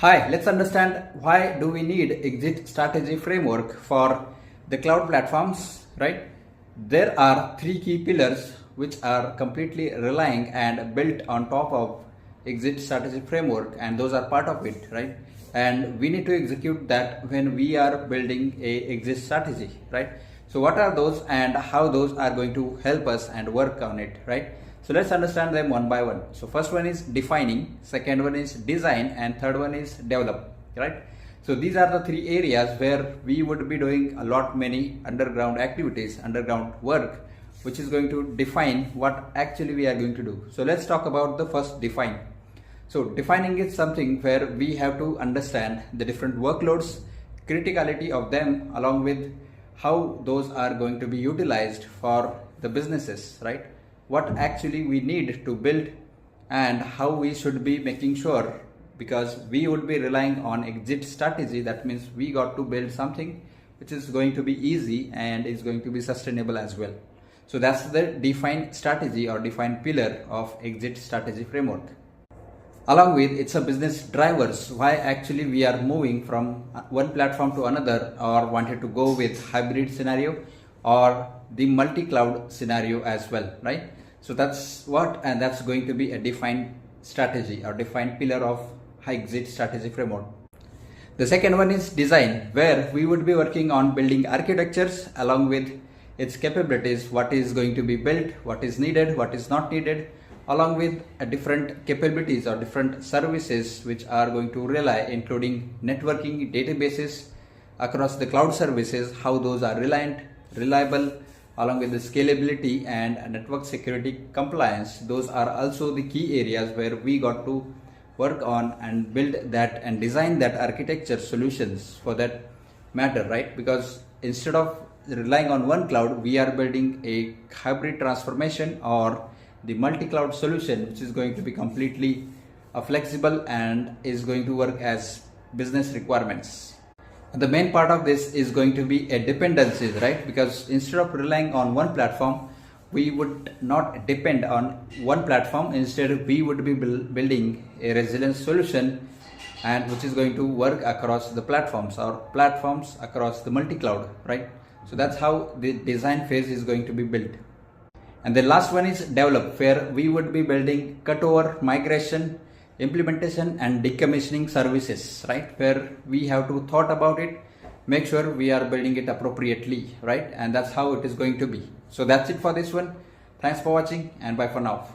Hi, let's understand why do we need exit strategy framework for the cloud platforms, right? There are three key pillars which are completely relying and built on top of exit strategy framework, and those are part of it, right? And we need to execute that when we are building a exit strategy, right? So what are those and how those are going to help us and work on it, right? So let's understand them one by one. So first one is defining, second one is design, and third one is develop, right? So these are the three areas where we would be doing a lot many underground activities, underground work, which is going to define what actually we are going to do. So let's talk about the first define. So defining is something where we have to understand the different workloads, criticality of them, along with how those are going to be utilized for the businesses, right? What actually we need to build and how we should be making sure, because we would be relying on exit strategy. That means we got to build something which is going to be easy and is going to be sustainable as well. So that's the define strategy or define pillar of exit strategy framework. Along with it's a business drivers, why actually we are moving from one platform to another or wanted to go with hybrid scenario or the multi-cloud scenario as well, right? So that's what, and that's going to be a defined strategy or defined pillar of exit strategy framework. The second one is design, where we would be working on building architectures along with its capabilities, what is going to be built, what is needed, what is not needed, along with different capabilities or different services which are going to rely, including networking, databases across the cloud services, how those are reliable, along with the scalability and network security compliance. Those are also the key areas where we got to work on and build that and design that architecture solutions for that matter, right? Because instead of relying on one cloud, we are building a hybrid transformation or the multi-cloud solution, which is going to be completely flexible and is going to work as business requirements. The main part of this is going to be a dependencies, right? Because instead of relying on one platform, we would not depend on one platform. Instead, we would be building a resilient solution, and which is going to work across the platforms or platforms across the multi-cloud, right? So that's how the design phase is going to be built. And the last one is develop, where we would be building cutover, migration, implementation and decommissioning services, right? Where we have to thought about it, make sure we are building it appropriately, right? And that's how it is going to be. So that's it for this one. Thanks for watching and bye for now.